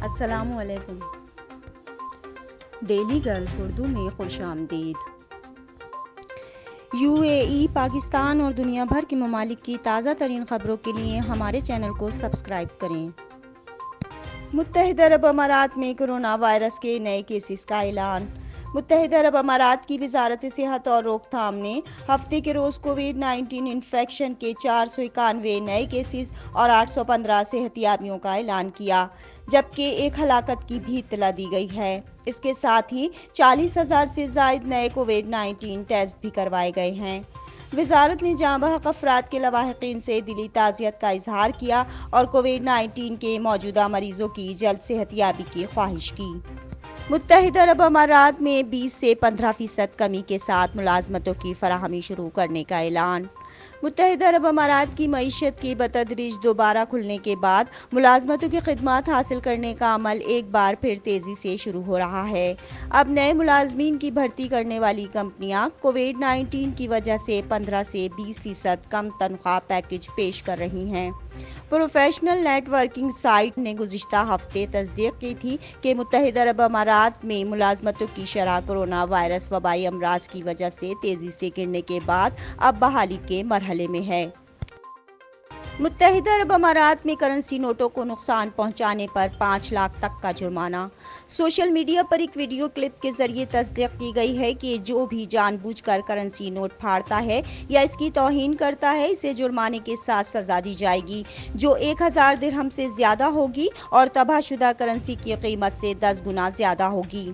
अस्सलामुअलैकुम। Daily girl Urdu में खुशामदीद। UAE, Pakistan और दुनिया भर के ममालिक की ताज़ा तरीन ख़बरों के लिए हमारे चैनल को सब्सक्राइब करें। मुत्तहिदा अरब अमारात में कोरोना वायरस के नए केसेस का ऐलान। मुत्तहिदा अरब अमारात की वजारत सेहत और रोकथाम ने हफ्ते के रोज़ कोविड-19 इन्फेक्शन के 491 नए केसेस और 815 सेहतियाबियों का ऐलान किया, जबकि एक हलाकत की भी इत्तला दी गई है। इसके साथ ही 40,000 से ज़ायद नए कोविड-19 टेस्ट भी करवाए गए हैं। वजारत ने जाँ बहक अफराद के लवाहिकीन से दिली ताज़ियत का इजहार किया और कोविड-19 के मौजूदा मरीजों की जल्द सेहतियाबी की ख्वाहिश की। मुत्तहिदा अरब अमारात में 20 से 15% कमी के साथ मुलाजमतों की फराहमी शुरू करने का ऐलान। मुत्तहिदा अरब अमारात की मईशत के बतदरीज दोबारा खुलने के बाद मुलाजमतों की खिदमत हासिल करने का अमल एक बार फिर तेज़ी से शुरू हो रहा है। अब नए मुलाजमीन की भर्ती करने वाली कंपनियां कोविड-19 की वजह से 15 से 20% कम तनख्वाह पैकेज पेश कर रही हैं। प्रोफेशनल नेटवर्किंग साइट ने गुज़िश्ता हफ्ते तस्दीक की थी कि मुत्तहिदा अरब अमारात में मुलाजमतों की शरह कोरोना वायरस वबाई अमराज की वजह से तेज़ी से गिरने के बाद अब बहाली के मरहले में है। मुत्तहिदा अरब अमारात में करेंसी नोटों को नुकसान पहुंचाने पर 5 लाख तक का जुर्माना। सोशल मीडिया पर एक वीडियो क्लिप के जरिए तस्दीक की गई है कि जो भी जानबूझकर करेंसी नोट फाड़ता है या इसकी तौहीन करता है, इसे जुर्माने के साथ सजा दी जाएगी, जो 1000 दिरहम से ज़्यादा होगी और तबाहशुदा करेंसी की कीमत से 10 गुना ज़्यादा होगी।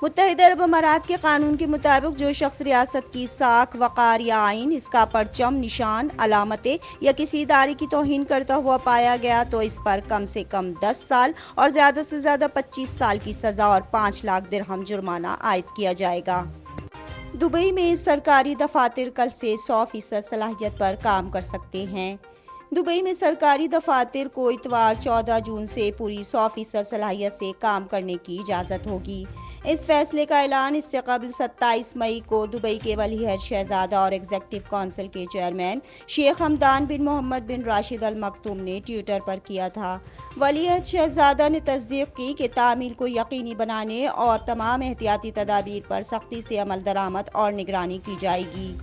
मुत्तहिदा अरब अमारात के कानून के मुताबिक जो शख्स रियासत की साख, वक़ार या आइन, इसका परचम, निशान, अलामतें या किसी इदारे की तौहीन करता हुआ पाया गया तो इस पर कम से कम 10 साल और ज़्यादा से ज़्यादा 25 साल की सज़ा और 5 लाख दिरहम जुर्माना आयद किया जाएगा। दुबई में सरकारी दफातर कल से 100% सलाहियत पर काम कर सकते हैं। दुबई में सरकारी दफातर को इतवार 14 जून से पूरी 100% सलाहियत से काम करने की इजाज़त होगी। इस फैसले का ऐलान इससे कबल 27 मई को दुबई के वलीअहद शहजादा और एग्जीक्यूटिव काउंसिल के चेयरमैन शेख हमदान बिन मोहम्मद बिन राशिद अल मकतूम ने ट्विटर पर किया था। वलीअहद शहजादा ने तस्दीक की कि तामील को यकीनी बनाने और तमाम एहतियाती तदाबीर पर सख्ती से अमल दरामद और निगरानी की जाएगी।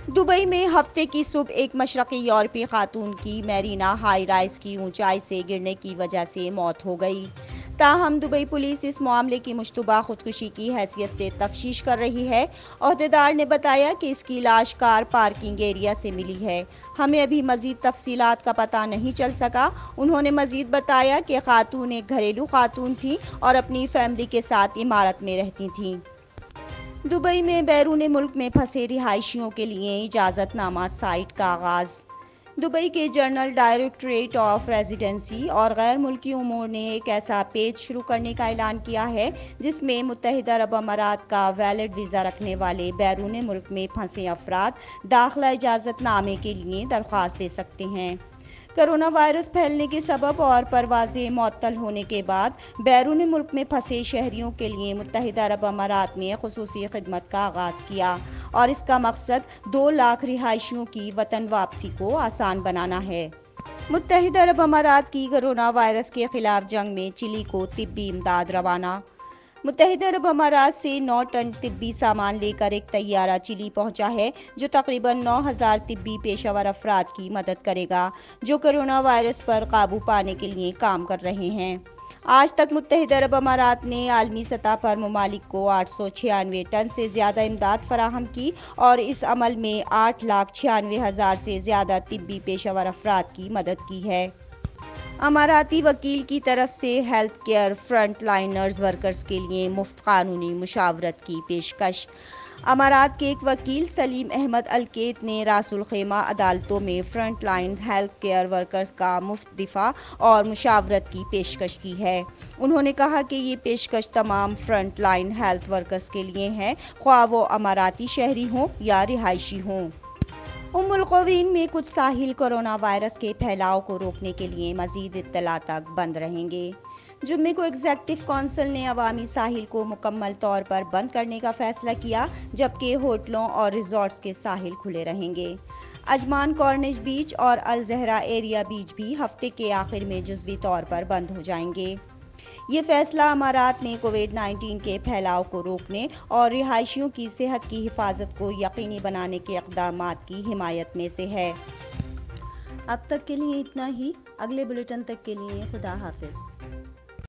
दुबई में हफ्ते की सुबह एक मशरक़ी यूरोपीय खातून की मैरीना हाई राइज की ऊंचाई से गिरने की वजह से मौत हो गई। ताहम दुबई पुलिस इस मामले की मुश्तबा खुदकुशी की हैसियत से तफ्तीश कर रही है। ओहदेदार ने बताया कि इसकी लाश कार पार्किंग एरिया से मिली है। हमें अभी मजीद तफसीलात का पता नहीं चल सका। उन्होंने मजीद बताया कि खातून एक घरेलू खातून थी और अपनी फैमिली के साथ इमारत में रहती थीं। दुबई में बैरून मुल्क में फंसे रिहायशियों के लिए इजाज़तनामा साइट का आगाज़। दुबई के जनरल डायरेक्टरेट ऑफ रेजिडेंसी और गैर मुल्की उमूर ने एक ऐसा पेज शुरू करने का ऐलान किया है जिसमें मुत्तहिदा अरब अमारात का वैलिड वीज़ा रखने वाले बैरून मुल्क में फंसे अफराद दाखिला इजाज़तनामे के लिए दरख्वास्त दे सकते हैं। कोरोना वायरस फैलने के सबब और परवाज़ें मुअत्तल होने के बाद बैरून मुल्क में फंसे शहरियों के लिए मुत्तहिदा अरब अमारात ने खुसूसी खिदमत का आगाज़ किया और इसका मकसद 2 लाख रिहायशियों की वतन वापसी को आसान बनाना है। मुत्तहिदा अरब अमारात की कोरोना वायरस के खिलाफ जंग में चिली को तिब्बी इमदाद रवाना। मुत्तहिदा अरब अमारात से 9 टन तिब्बी सामान लेकर एक तैयारा चिली पहुंचा है, जो तकरीबन 9000 तिब्बी पेशावर अफराद की मदद करेगा, जो कोरोना वायरस पर काबू पाने के लिए काम कर रहे हैं। आज तक मुत्तहिदा अरब अमारात ने आलमी सतह पर ममालिक को 896 टन से ज़्यादा इमदाद फराहम की और इस अमल में 8,96,000 से ज़्यादा तिब्बी पेशावर अफराद की मदद की है। अमाराती वकील की तरफ से health care front liners workers के लिए मुफ्त कानूनी मुशावरत की पेशकश। अमारात के एक वकील सलीम अहमद अलकेत ने रासुल खेमा अदालतों में front line health care workers का मुफ्त दिफा और मुशावरत की पेशकश की है। उन्होंने कहा कि ये पेशकश तमाम फ्रंट लाइन हेल्थ वर्कर्स के लिए है, ख्वाह वो अमाराती शहरी हों या रिहायशी हों। उम्मुल क़ुवैन में कुछ साहिल कोरोना वायरस के फैलाव को रोकने के लिए मज़ीद इत्तला तक बंद रहेंगे। जुम्मे को एग्जीक्यूटिव काउंसिल ने अवामी साहिल को मुकम्मल तौर पर बंद करने का फैसला किया, जबकि होटलों और रिजॉर्ट्स के साहिल खुले रहेंगे। अजमान कॉर्निश बीच और अल ज़हरा एरिया बीच भी हफ्ते के आखिर में जुज़वी तौर पर बंद हो जाएंगे। ये फैसला अमारात में कोविड-19 के फैलाव को रोकने और रिहायशियों की सेहत की हिफाजत को यकीनी बनाने के इक़दामात की हिमायत में से है। अब तक के लिए इतना ही। अगले बुलेटिन तक के लिए खुदा हाफिज़।